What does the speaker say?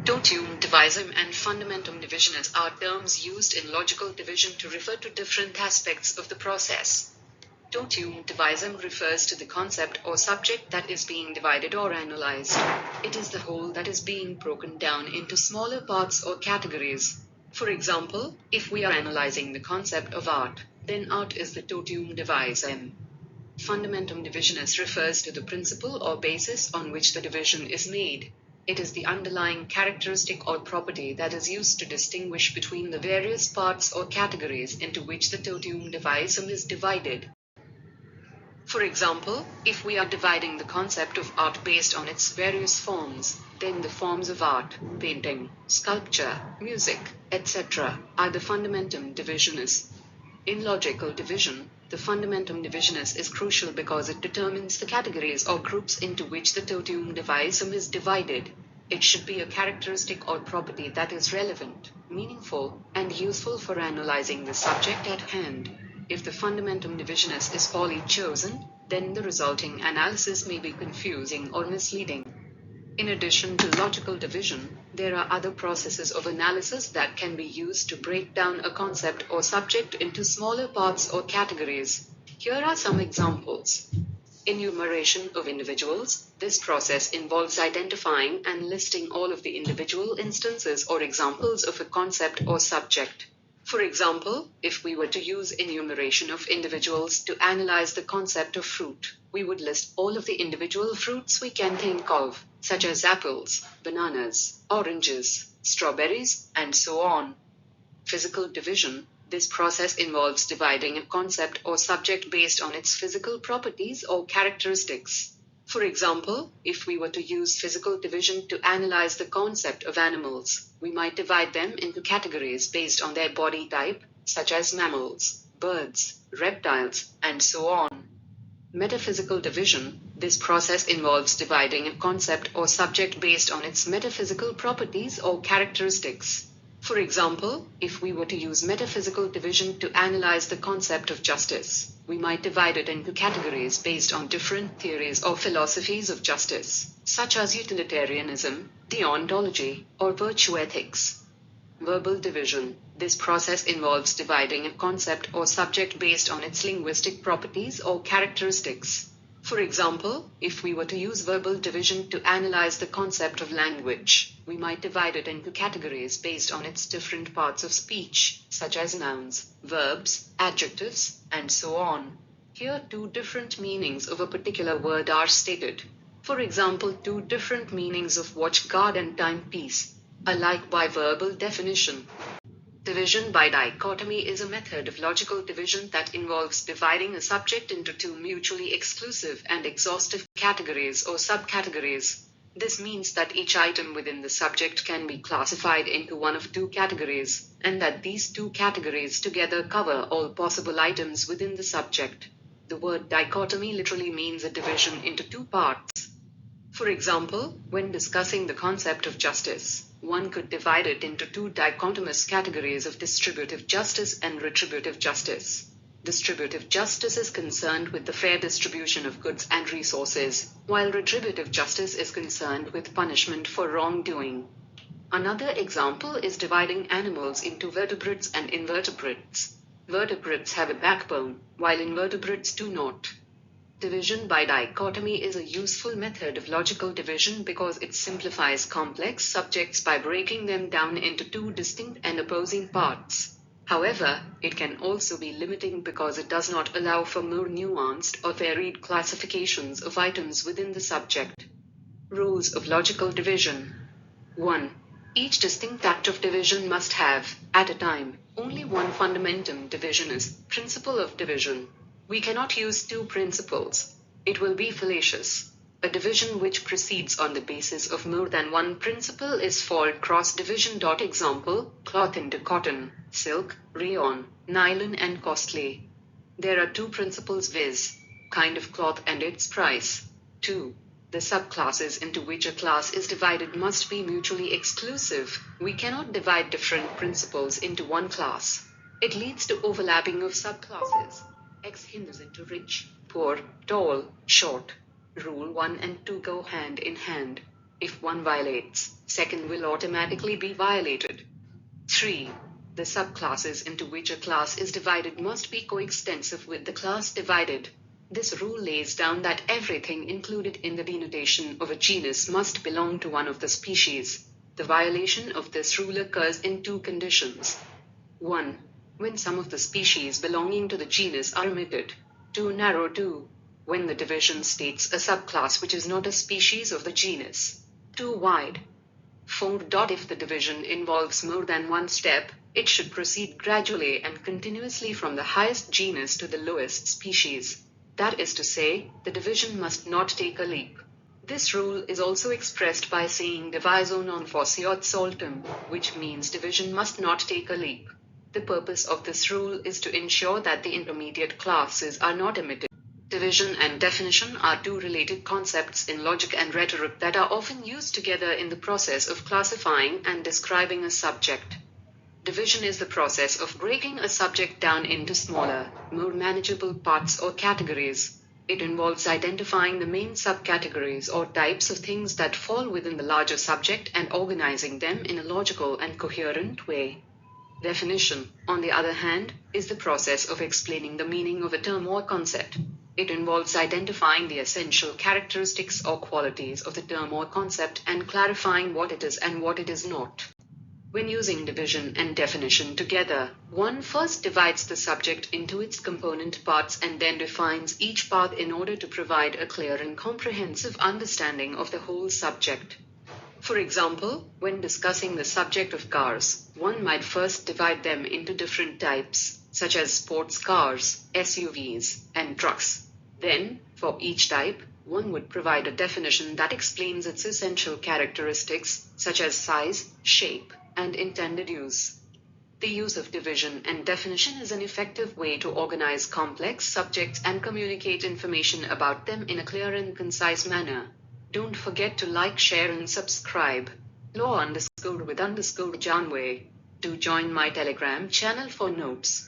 Totium divisum and fundamentum divisionis are terms used in logical division to refer to different aspects of the process. Totium divisum refers to the concept or subject that is being divided or analyzed. It is the whole that is being broken down into smaller parts or categories. For example, if we are analyzing the concept of art, then art is the totium divisum. Fundamentum divisionis refers to the principle or basis on which the division is made. It is the underlying characteristic or property that is used to distinguish between the various parts or categories into which the totium divisum is divided. For example, if we are dividing the concept of art based on its various forms, then the forms of art, painting, sculpture, music, etc., are the fundamentum divisionis. In logical division, the fundamentum divisionis is crucial because it determines the categories or groups into which the totium divisum is divided. It should be a characteristic or property that is relevant, meaningful, and useful for analyzing the subject at hand. If the fundamentum divisionis is poorly chosen, then the resulting analysis may be confusing or misleading. In addition to logical division, there are other processes of analysis that can be used to break down a concept or subject into smaller parts or categories. Here are some examples. Enumeration of individuals. This process involves identifying and listing all of the individual instances or examples of a concept or subject. For example, if we were to use enumeration of individuals to analyze the concept of fruit, we would list all of the individual fruits we can think of, such as apples, bananas, oranges, strawberries, and so on. Physical division. This process involves dividing a concept or subject based on its physical properties or characteristics. For example, if we were to use physical division to analyze the concept of animals, we might divide them into categories based on their body type, such as mammals, birds, reptiles, and so on. Metaphysical division. This process involves dividing a concept or subject based on its metaphysical properties or characteristics. For example, if we were to use metaphysical division to analyze the concept of justice, we might divide it into categories based on different theories or philosophies of justice, such as utilitarianism, deontology, or virtue ethics. Verbal division. This process involves dividing a concept or subject based on its linguistic properties or characteristics. For example, if we were to use verbal division to analyze the concept of language, we might divide it into categories based on its different parts of speech, such as nouns, verbs, adjectives, and so on. Here, two different meanings of a particular word are stated. For example, two different meanings of watch guard and timepiece, alike by verbal definition. Division by dichotomy is a method of logical division that involves dividing a subject into two mutually exclusive and exhaustive categories or subcategories. This means that each item within the subject can be classified into one of two categories, and that these two categories together cover all possible items within the subject. The word dichotomy literally means a division into two parts. For example, when discussing the concept of justice, one could divide it into two dichotomous categories of distributive justice and retributive justice. Distributive justice is concerned with the fair distribution of goods and resources, while retributive justice is concerned with punishment for wrongdoing. Another example is dividing animals into vertebrates and invertebrates. Vertebrates have a backbone, while invertebrates do not. Division by dichotomy is a useful method of logical division because it simplifies complex subjects by breaking them down into two distinct and opposing parts. However, it can also be limiting because it does not allow for more nuanced or varied classifications of items within the subject. Rules of logical division. 1. Each distinct act of division must have, at a time, only one fundamentum divisionis, principle of division. We cannot use two principles. It will be fallacious. A division which proceeds on the basis of more than one principle is called cross-division. Example, cloth into cotton, silk, rayon, nylon and costly. There are two principles, viz. Kind of cloth and its price. 2. The subclasses into which a class is divided must be mutually exclusive. We cannot divide different principles into one class. It leads to overlapping of subclasses. X hinders into rich, poor, tall, short. Rule 1 and 2 go hand in hand. If one violates, second will automatically be violated. 3. The subclasses into which a class is divided must be coextensive with the class divided. This rule lays down that everything included in the denotation of a genus must belong to one of the species. The violation of this rule occurs in two conditions. 1. When some of the species belonging to the genus are omitted. 2. Narrow 2. When the division states a subclass which is not a species of the genus. 2. Wide. 4. If the division involves more than one step, it should proceed gradually and continuously from the highest genus to the lowest species. That is to say, the division must not take a leap. This rule is also expressed by saying diviso non faciat saltum, which means division must not take a leap. The purpose of this rule is to ensure that the intermediate classes are not omitted. Division and definition are two related concepts in logic and rhetoric that are often used together in the process of classifying and describing a subject. Division is the process of breaking a subject down into smaller, more manageable parts or categories. It involves identifying the main subcategories or types of things that fall within the larger subject and organizing them in a logical and coherent way. Definition, on the other hand, is the process of explaining the meaning of a term or concept. It involves identifying the essential characteristics or qualities of the term or concept and clarifying what it is and what it is not. When using division and definition together, one first divides the subject into its component parts and then defines each part in order to provide a clear and comprehensive understanding of the whole subject. For example, when discussing the subject of cars, one might first divide them into different types, such as sports cars, SUVs, and trucks. Then, for each type, one would provide a definition that explains its essential characteristics, such as size, shape, and intended use. The use of division and definition is an effective way to organize complex subjects and communicate information about them in a clear and concise manner. Don't forget to like, share, and subscribe. Law_with_Janway. Do join my Telegram channel for notes.